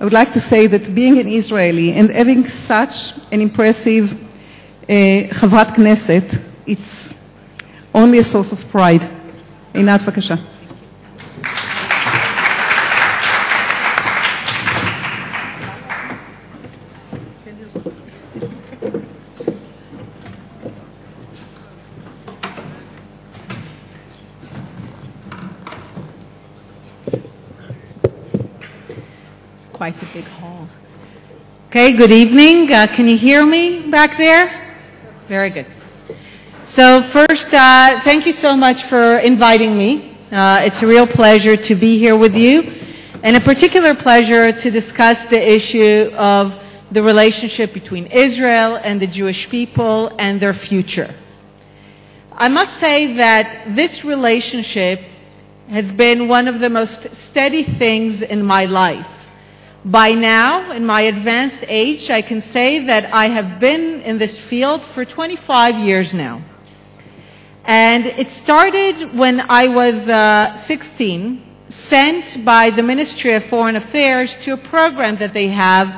I would like to say that being an Israeli and having such an impressive חברת כנסת, it's only a source of pride. עינת, בבקשה. Quite the big hall. Okay, good evening. Can you hear me back there? Very good. So first, thank you so much for inviting me. It's a real pleasure to be here with you, and a particular pleasure to discuss the issue of the relationship between Israel and the Jewish people and their future. I must say that this relationship has been one of the most steady things in my life. By now, in my advanced age, I can say that I have been in this field for 25 years now. And it started when I was 16, sent by the Ministry of Foreign Affairs to a program that they have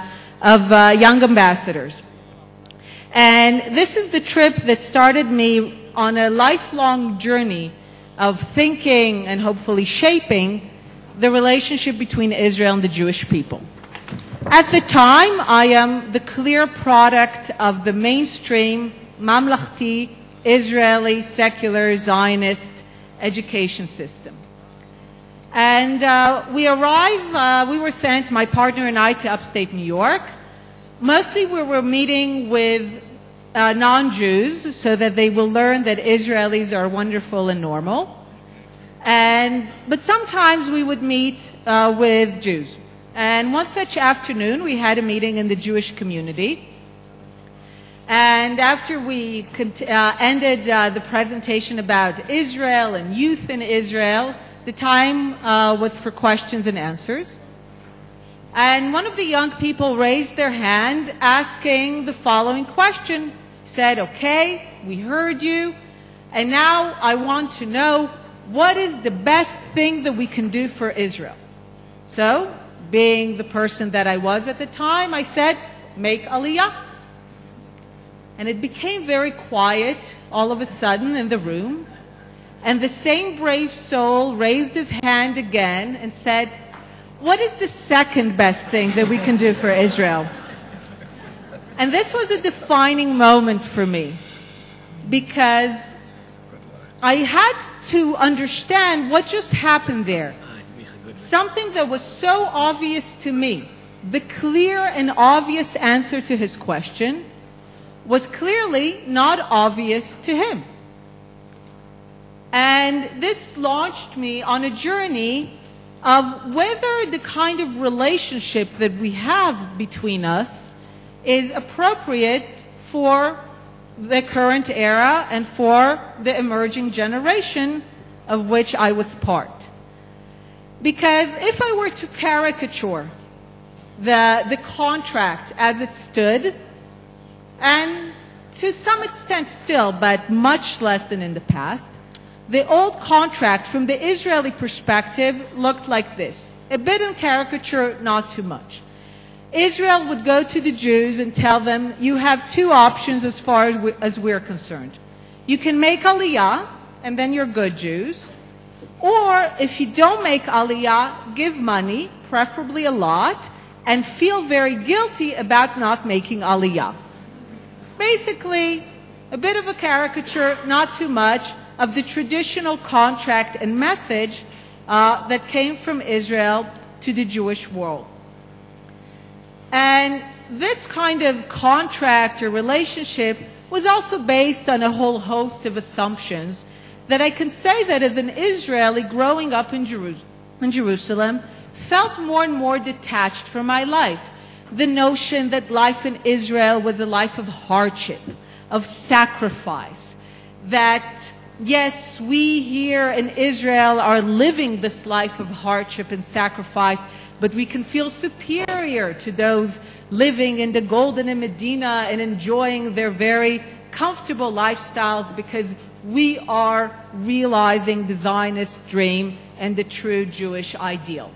of young ambassadors. And this is the trip that started me on a lifelong journey of thinking and hopefully shaping the relationship between Israel and the Jewish people. At the time, I am the clear product of the mainstream, mamlachti, Israeli, secular, Zionist education system. And we were sent, my partner and I, to upstate New York. Mostly we were meeting with non-Jews so that they will learn that Israelis are wonderful and normal. But sometimes we would meet with Jews. And one such afternoon, we had a meeting in the Jewish community. And after we ended the presentation about Israel and youth in Israel, the time was for questions and answers. And one of the young people raised their hand asking the following question. Said, okay, we heard you, and now I want to know, what is the best thing that we can do for Israel? So, being the person that I was at the time, I said, make aliyah. And it became very quiet all of a sudden in the room. And the same brave soul raised his hand again and said, what is the second best thing that we can do for Israel? And this was a defining moment for me, because I had to understand what just happened there. Something that was so obvious to me, the clear and obvious answer to his question, was clearly not obvious to him. And this launched me on a journey of whether the kind of relationship that we have between us is appropriate for the current era and for the emerging generation of which I was part. Because if I were to caricature the contract as it stood, and to some extent still, but much less than in the past, the old contract from the Israeli perspective looked like this. A bit in caricature, not too much. Israel would go to the Jews and tell them, you have two options as far as we're concerned. You can make aliyah, and then you're good Jews. Or if you don't make aliyah, give money, preferably a lot, and feel very guilty about not making aliyah. Basically, a bit of a caricature, not too much, of the traditional contract and message that came from Israel to the Jewish world. And this kind of contract or relationship was also based on a whole host of assumptions that I can say that as an Israeli growing up in Jerusalem, felt more and more detached from my life. The notion that life in Israel was a life of hardship, of sacrifice, that yes, we here in Israel are living this life of hardship and sacrifice, but we can feel superior to those living in the Golden Medina and enjoying their very comfortable lifestyles because we are realizing the Zionist dream and the true Jewish ideal.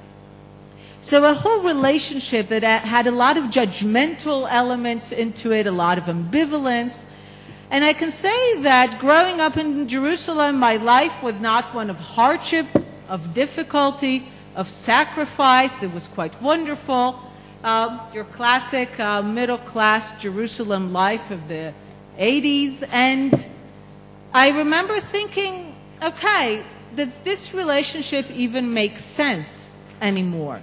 So a whole relationship that had a lot of judgmental elements into it, a lot of ambivalence. And I can say that growing up in Jerusalem, my life was not one of hardship, of difficulty, of sacrifice. It was quite wonderful. Your classic middle-class Jerusalem life of the 80s. And I remember thinking, okay, does this relationship even make sense anymore?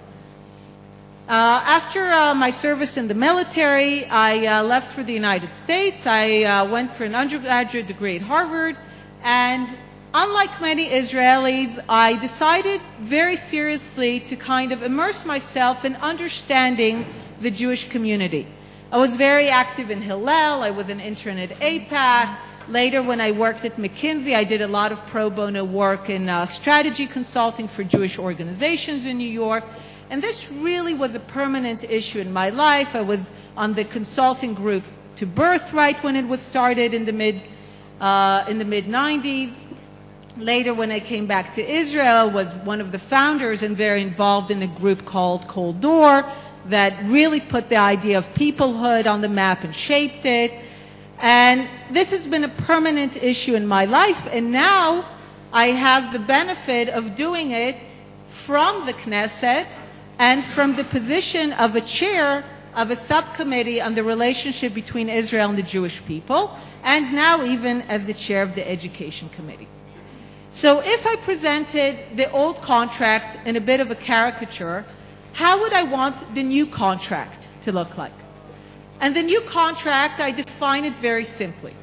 After my service in the military, I left for the United States. I went for an undergraduate degree at Harvard, and unlike many Israelis, I decided very seriously to kind of immerse myself in understanding the Jewish community. I was very active in Hillel. I was an intern at AIPAC. Later, when I worked at McKinsey, I did a lot of pro bono work in strategy consulting for Jewish organizations in New York. And this really was a permanent issue in my life. I was on the consulting group to Birthright when it was started in the mid-90s. Later, when I came back to Israel, I was one of the founders and very involved in a group called Cold Door that really put the idea of peoplehood on the map and shaped it. And this has been a permanent issue in my life. And now I have the benefit of doing it from the Knesset and from the position of a chair of a subcommittee on the relationship between Israel and the Jewish people, and now even as the chair of the Education Committee. So if I presented the old contract in a bit of a caricature, how would I want the new contract to look like? And the new contract, I define it very simply.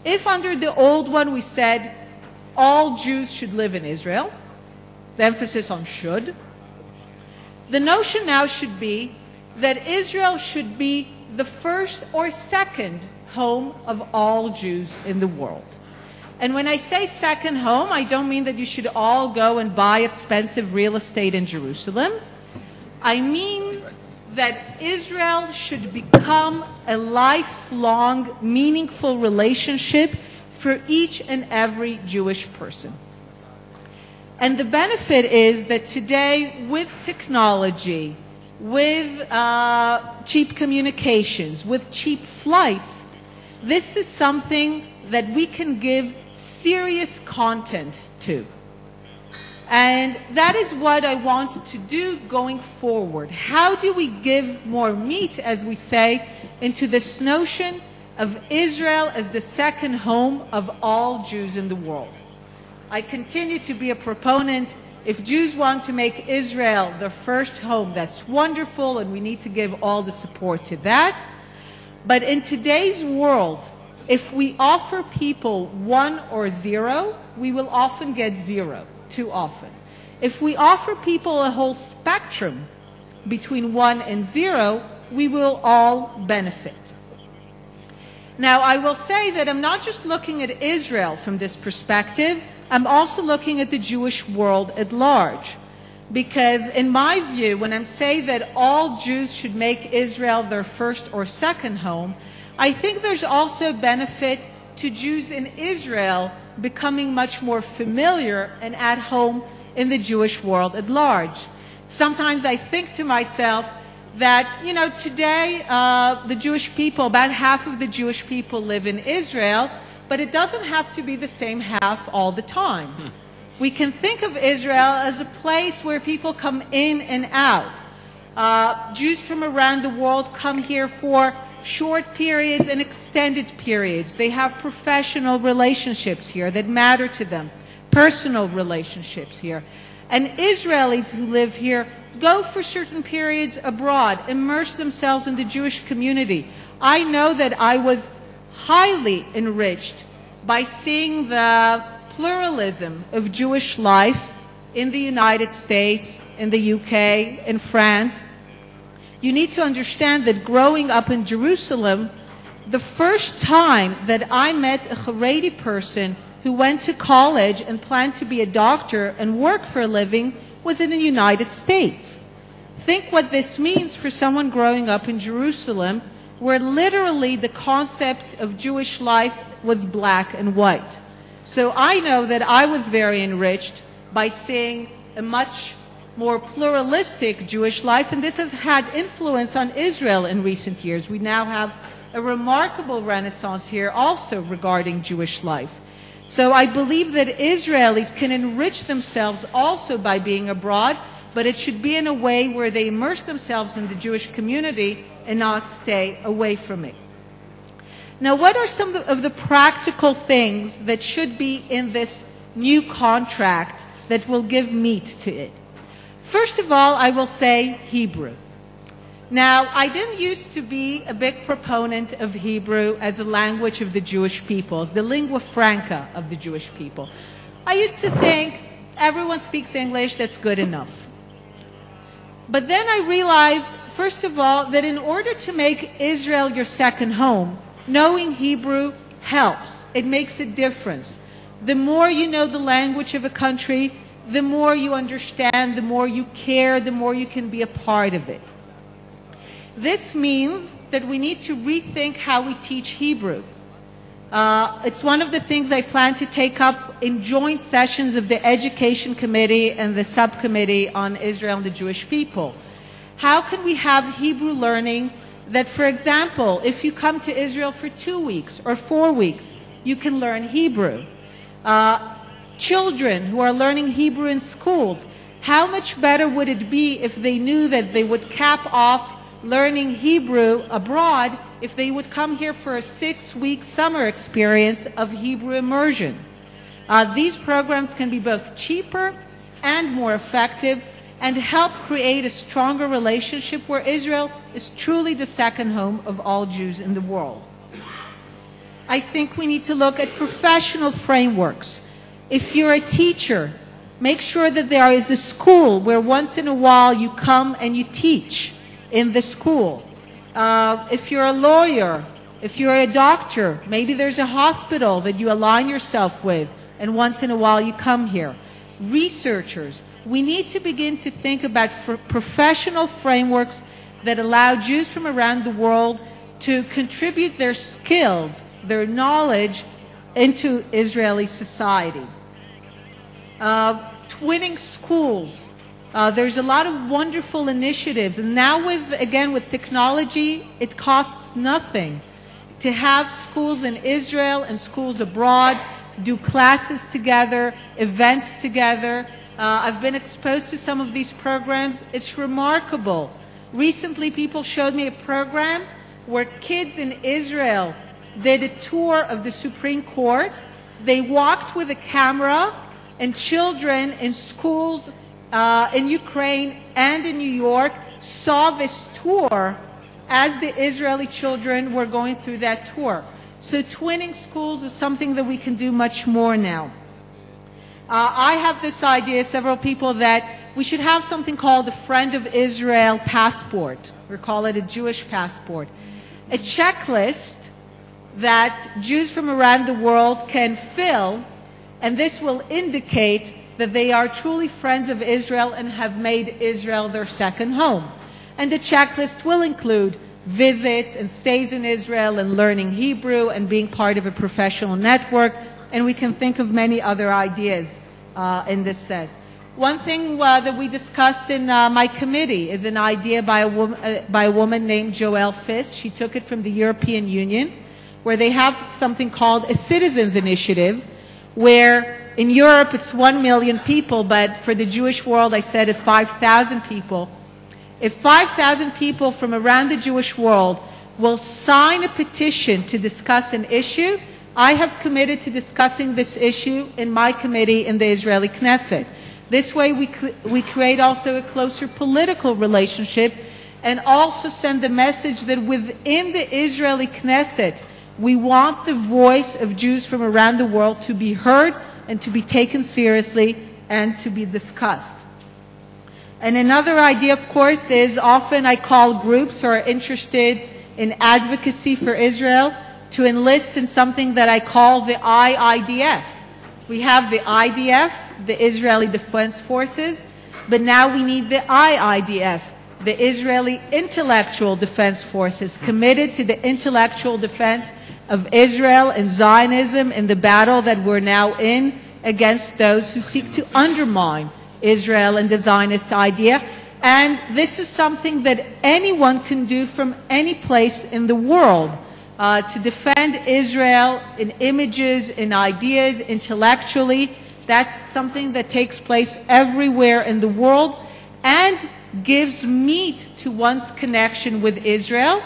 If under the old one we said all Jews should live in Israel, the emphasis on should, the notion now should be that Israel should be the first or second home of all Jews in the world. And when I say second home, I don't mean that you should all go and buy expensive real estate in Jerusalem. I mean that Israel should become a lifelong, meaningful relationship for each and every Jewish person. And the benefit is that today, with technology, with cheap communications, with cheap flights, this is something that we can give serious content to. And that is what I want to do going forward. How do we give more meat, as we say, into this notion of Israel as the second home of all Jews in the world? I continue to be a proponent. If Jews want to make Israel their first home, that's wonderful, and we need to give all the support to that. But in today's world, if we offer people 1 or 0, we will often get 0, too often. If we offer people a whole spectrum between 1 and 0, we will all benefit. Now, I will say that I'm not just looking at Israel from this perspective, I'm also looking at the Jewish world at large. Because in my view, when I'm saying that all Jews should make Israel their first or second home, I think there's also benefit to Jews in Israel becoming much more familiar and at home in the Jewish world at large. Sometimes I think to myself that, today the Jewish people, about half of the Jewish people live in Israel, but it doesn't have to be the same half all the time. We can think of Israel as a place where people come in and out. Jews from around the world come here for short periods and extended periods. They have professional relationships here that matter to them, personal relationships here. And Israelis who live here go for certain periods abroad, immerse themselves in the Jewish community. I know that I was highly enriched by seeing the pluralism of Jewish life in the United States, in the UK, in France. You need to understand that growing up in Jerusalem, the first time that I met a Haredi person who went to college and planned to be a doctor and work for a living was in the United States. Think what this means for someone growing up in Jerusalem, where literally the concept of Jewish life was black and white. So I know that I was very enriched by seeing a much more pluralistic Jewish life, and this has had influence on Israel in recent years. We now have a remarkable renaissance here also regarding Jewish life. So I believe that Israelis can enrich themselves also by being abroad, but it should be in a way where they immerse themselves in the Jewish community and not stay away from it. Now, what are some of the practical things that should be in this new contract that will give meat to it? First of all, I will say Hebrew. Now, I didn't used to be a big proponent of Hebrew as a language of the Jewish people, as the lingua franca of the Jewish people. I used to think everyone speaks English, that's good enough. But then I realized, first of all, that in order to make Israel your second home, knowing Hebrew helps. It makes a difference. The more you know the language of a country, the more you understand, the more you care, the more you can be a part of it. This means that we need to rethink how we teach Hebrew. It's one of the things I plan to take up in joint sessions of the Education Committee and the Subcommittee on Israel and the Jewish people. How can we have Hebrew learning that, for example, if you come to Israel for 2 weeks or 4 weeks, you can learn Hebrew. Children who are learning Hebrew in schools, how much better would it be if they knew that they would cap off learning Hebrew abroad if they would come here for a 6-week summer experience of Hebrew immersion? These programs can be both cheaper and more effective and help create a stronger relationship where Israel is truly the second home of all Jews in the world. I think we need to look at professional frameworks. If you're a teacher, make sure that there is a school where once in a while you come and you teach in the school. If you're a lawyer, if you're a doctor, maybe there's a hospital that you align yourself with, and once in a while you come here. Researchers, we need to begin to think about professional frameworks that allow Jews from around the world to contribute their skills, their knowledge into Israeli society. Twinning schools. There's a lot of wonderful initiatives, and now with technology, it costs nothing to have schools in Israel and schools abroad do classes together, events together. I've been exposed to some of these programs. It's remarkable. Recently, people showed me a program where kids in Israel did a tour of the Supreme Court. They walked with a camera, and children in schools in Ukraine and in New York saw this tour as the Israeli children were going through that tour. So twinning schools is something that we can do much more now. I have this idea, several people, that we should have something called the Friend of Israel passport, or call it a Jewish passport. A checklist that Jews from around the world can fill, and this will indicate that they are truly friends of Israel and have made Israel their second home. And the checklist will include visits and stays in Israel and learning Hebrew and being part of a professional network, and we can think of many other ideas in this sense. One thing that we discussed in my committee is an idea by a woman named Joelle Fiss. She took it from the European Union, where they have something called a citizens initiative, where in Europe it's 1 million people, but for the Jewish world I said it's 5,000 people. If 5,000 people from around the Jewish world will sign a petition to discuss an issue, I have committed to discussing this issue in my committee in the Israeli Knesset. This way we create also a closer political relationship and also send the message that within the Israeli Knesset we want the voice of Jews from around the world to be heard and to be taken seriously and to be discussed. And another idea, of course, is often I call groups who are interested in advocacy for Israel to enlist in something that I call the IDF. We have the IDF, the Israeli Defense Forces, but now we need the IDF, the Israeli Intellectual Defense Forces, committed to the intellectual defense of Israel and Zionism in the battle that we're now in against those who seek to undermine Israel and the Zionist idea. And this is something that anyone can do from any place in the world, to defend Israel in images, in ideas, intellectually. That's something that takes place everywhere in the world and gives meat to one's connection with Israel.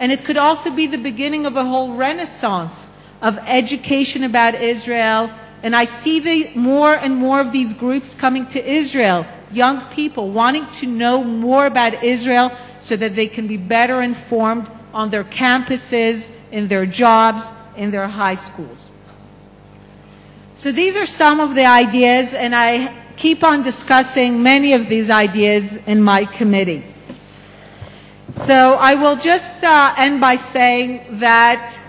And it could also be the beginning of a whole renaissance of education about Israel. And I see more and more of these groups coming to Israel, young people wanting to know more about Israel so that they can be better informed on their campuses, in their jobs, in their high schools. So these are some of the ideas, and I keep on discussing many of these ideas in my committee. So I will just end by saying that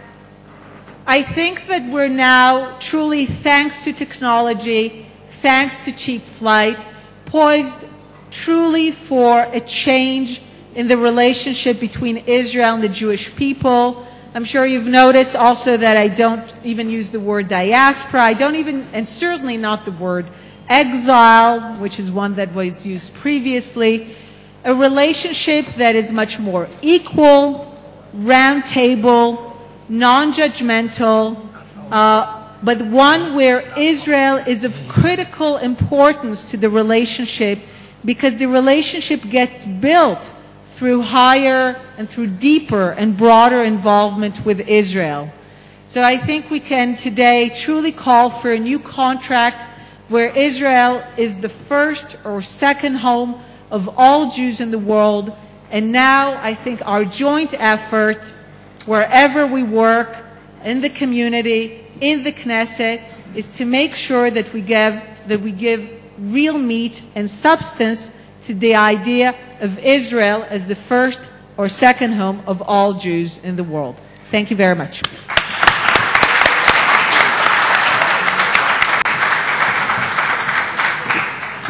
I think that we're now truly, thanks to technology, thanks to cheap flight, poised truly for a change in the relationship between Israel and the Jewish people. I'm sure you've noticed also that I don't even use the word diaspora. I don't even, and certainly not the word exile, which is one that was used previously. A relationship that is much more equal, round table, non-judgmental, but one where Israel is of critical importance to the relationship, because the relationship gets built through higher and through deeper and broader involvement with Israel. So I think we can today truly call for a new contract where Israel is the first or second home of all Jews in the world. And now I think our joint effort, wherever we work, in the community, in the Knesset, is to make sure that we give real meat and substance to the idea of Israel as the first or second home of all Jews in the world. Thank you very much.